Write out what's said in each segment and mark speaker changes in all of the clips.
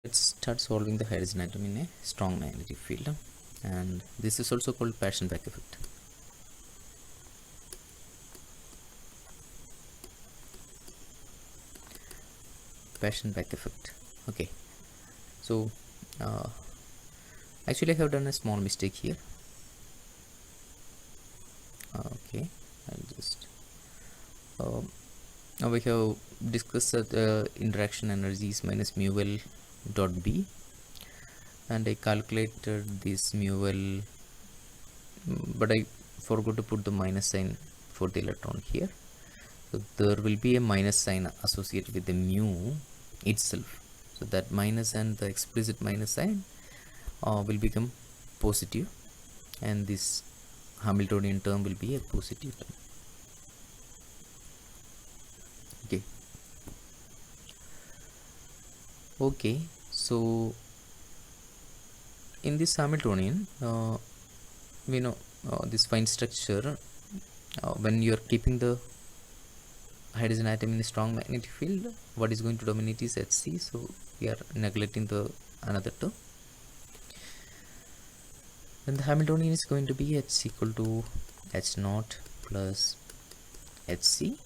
Speaker 1: Let's start solving the hydrogen atom in a strong magnetic field, and this is also called Paschen-Beck effect. Paschen-Beck effect. Okay, so actually I have done a small mistake here. Okay, I'll just now we have discussed that interaction energy is minus mu L dot B, and I calculated this mu L, but I forgot to put the minus sign for the electron here. So there will be a minus sign associated with the mu itself. So that minus and the explicit minus sign will become positive, and this Hamiltonian term will be a positive term. Okay. Okay. So in this Hamiltonian, we know this fine structure. When you are keeping the hydrogen atom in a strong magnetic field, what is going to dominate is Hc. So we are neglecting the another term. Then the Hamiltonian is going to be H equal to H naught plus Hc.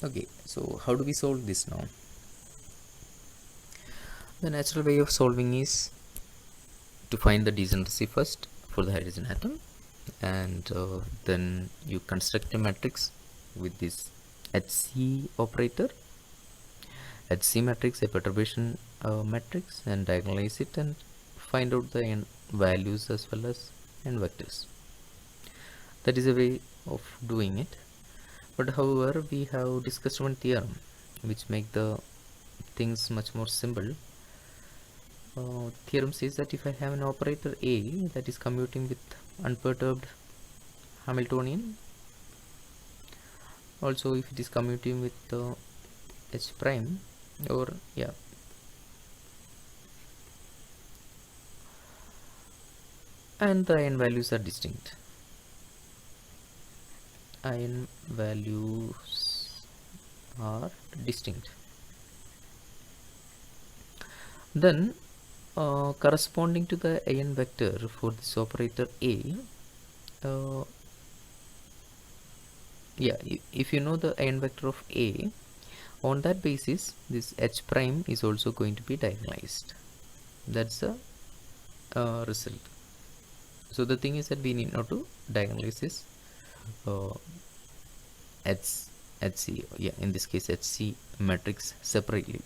Speaker 1: Okay, so how do we solve this now? The natural way of solving is to find the degeneracy first for the hydrogen atom, and then you construct a matrix with this Hc operator, Hc matrix, a perturbation matrix, and diagonalize it and find out the n values as well as n vectors. That is a way of doing it. But however, we have discussed one theorem which make the things much more simple. Theorem says that if I have an operator A that is commuting with unperturbed Hamiltonian, also if it is commuting with H prime, or and the n values are distinct. N values are distinct. Then corresponding to the n vector for this operator A, if you know the n vector of A, on that basis this H prime is also going to be diagonalized. That's the result. So the thing is that we need not to diagonalize this Hc, in this case Hc matrix separately.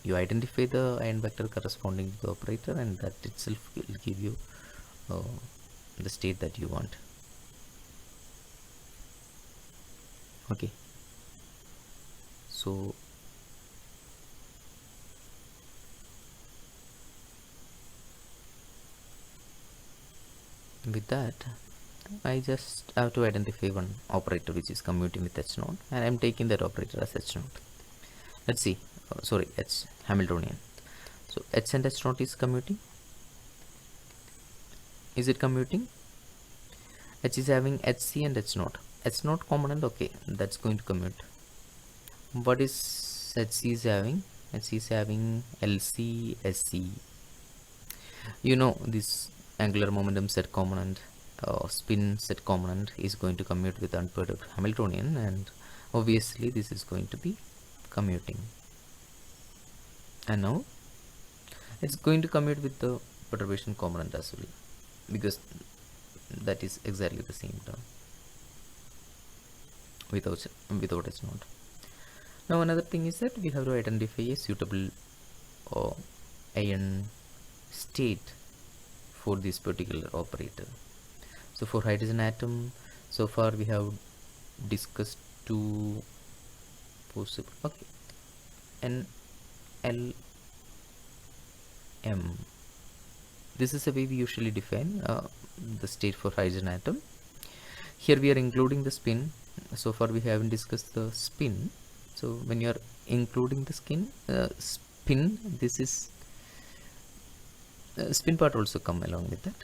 Speaker 1: You identify the n vector corresponding to the operator, and that itself will give you the state that you want. Okay, so with that I just have to identify one operator which is commuting with H naught, and I am taking that operator as H naught. Let's see, H Hamiltonian. So H and H naught is commuting. Is it commuting? H is having Hc and H naught. H naught component, okay, that's going to commute. What is Hc is having? Hc is having Lc Sc. You know this angular momentum set component, spin set component is going to commute with unperturbed Hamiltonian, and obviously this is going to be commuting. And now it's going to commute with the perturbation component as well, because that is exactly the same term without H naught. Now another thing is that we have to identify a suitable ion state for this particular operator. So for hydrogen atom, so far we have discussed two possible, okay, N L M. This is the way we usually define the state for hydrogen atom. Here we are including the spin. So far we haven't discussed the spin. So when you are including the spin, this is spin part also come along with that.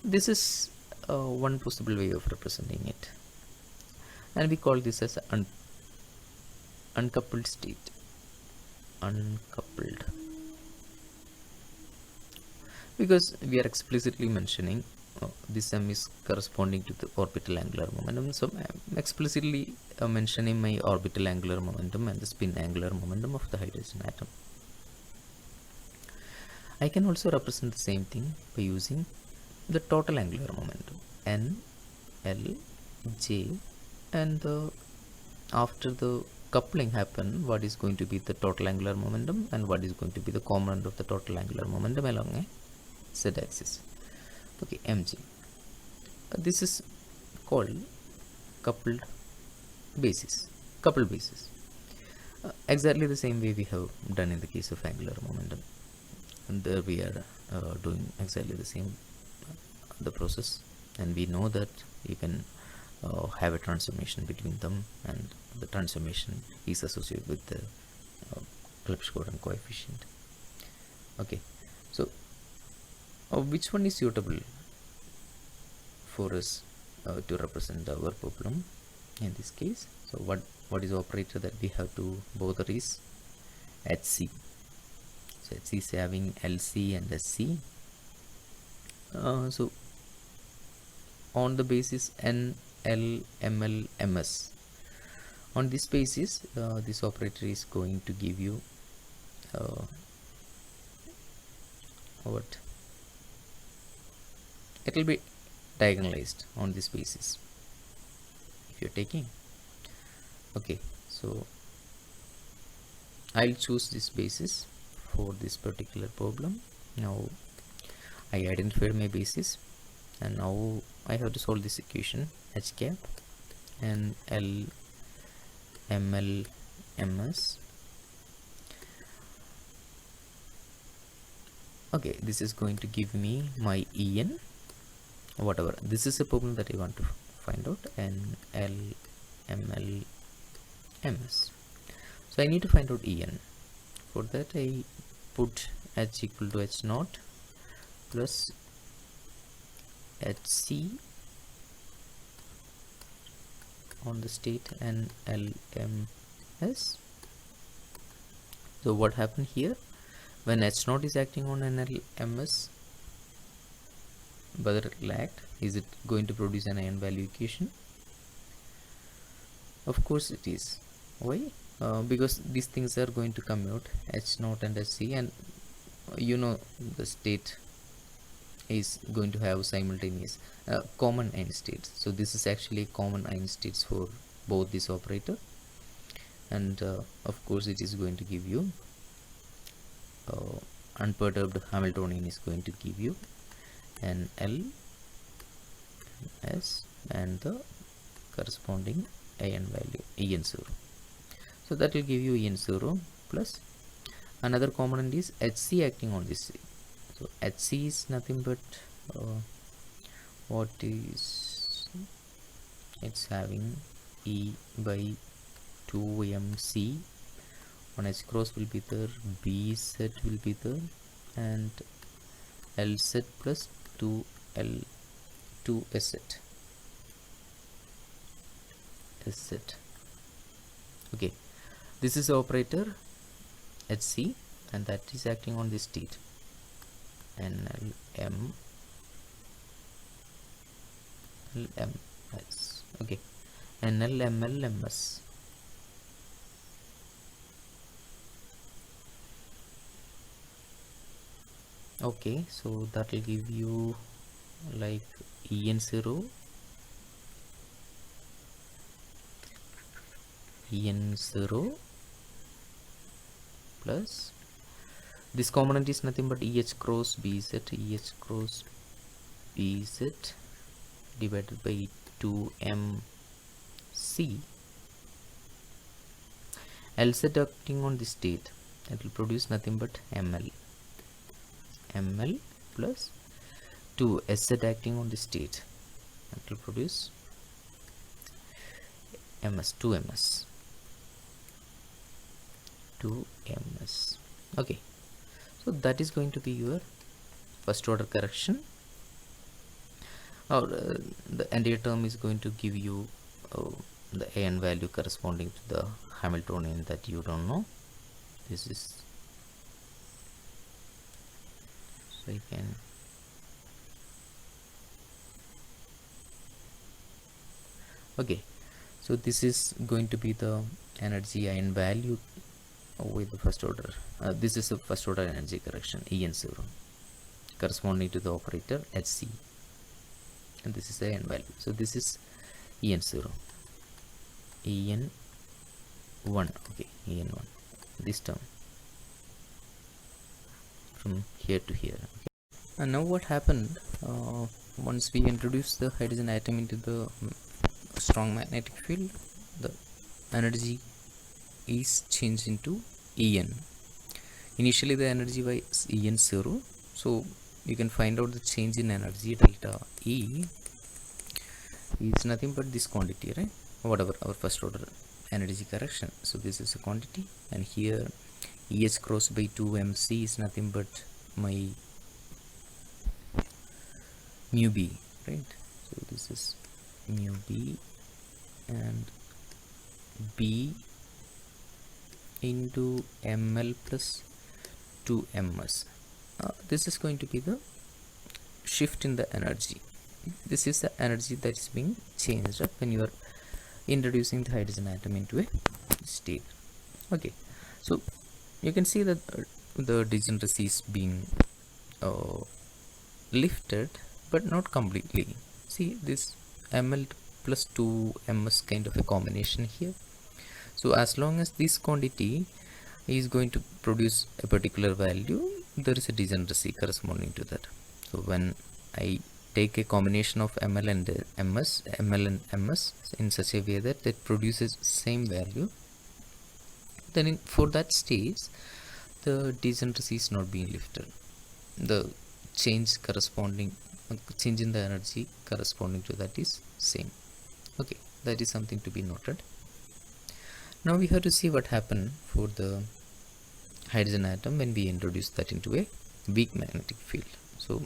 Speaker 1: This is one possible way of representing it. and we call this as uncoupled state. Uncoupled, because we are explicitly mentioning this m is corresponding to the orbital angular momentum, so I'm explicitly mentioning my orbital angular momentum and the spin angular momentum of the hydrogen atom. I can also represent the same thing by using the total angular momentum, n, l, j, and after the coupling happen, what is going to be the total angular momentum and what is going to be the component of the total angular momentum along a z-axis. Okay, mg. This is called coupled basis. Coupled basis. Exactly the same way we have done in the case of angular momentum. And there we are doing exactly the same the process, and we know that you can have a transformation between them, and the transformation is associated with the Klipsch-Gordon coefficient. Okay, so which one is suitable for us to represent our problem in this case? So what is the operator that we have to bother is HC. So HC is having LC and SC. So on the basis N, L, ML, MS, on this basis this operator is going to give you what it will be diagonalized on this basis if you're taking. Okay, so I'll choose this basis for this particular problem. Now I identified my basis, and now I have to solve this equation h cap and L, ML, MS. Okay, this is going to give me my En, whatever. This is a problem that I want to find out, N, L, ML, MS. So I need to find out En. For that I put h equal to h naught plus hc on the state NLMS. So what happened here, when h naught is acting on NLMS, whether it will act, is it going to produce an eigenvalue equation? Of course it is. Why? Because these things are going to commute, h naught and hc, and you know the state is going to have simultaneous common eigenstates. So this is actually common eigenstates for both this operator, and of course it is going to give you unperturbed Hamiltonian is going to give you an L S and the corresponding eigenvalue En0. So that will give you En0 plus another component is Hc acting on this. So Hc is nothing but what is it's having E by 2mc. On H cross will be there, B set will be there, and L set plus 2 S set. Okay, this is the operator Hc, and that is acting on this state NLMS. Okay, NLMLMS. Okay, so that will give you like En0 plus this component is nothing but EH cross BZ, EH cross BZ divided by 2mc. LZ acting on this state, it will produce nothing but ML plus 2 SZ acting on the state, it will produce MS. Okay, so that is going to be your first order correction, or the entire term is going to give you the AN value corresponding to the Hamiltonian that you don't know. This is, so you can, okay, so this is going to be the energy ion value with the first order. This is a first order energy correction, En0, corresponding to the operator Hc, and this is the n value. So this is En0, En1, okay, En1, this term from here to here. Okay. And now what happened, once we introduce the hydrogen atom into the strong magnetic field, the energy is changed into En. Initially the energy was En0, so you can find out the change in energy delta E is nothing but this quantity, right? Whatever our first order energy correction. So this is a quantity, and here EH cross by 2 mc is nothing but my mu b, right? So this is mu b and b into ml plus 2 ms. This is going to be the shift in the energy. This is the energy that is being changed up when you are introducing the hydrogen atom into a state. Okay, so you can see that the degeneracy is being lifted, but not completely. See this ml plus 2 ms kind of a combination here. So as long as this quantity is going to produce a particular value, there is a degeneracy corresponding to that. So when I take a combination of ml and ms in such a way that it produces same value, then for that stage the degeneracy is not being lifted. The change in the energy corresponding to that is same. Okay, that is something to be noted. Now we have to see what happened for the hydrogen atom when we introduce that into a weak magnetic field. So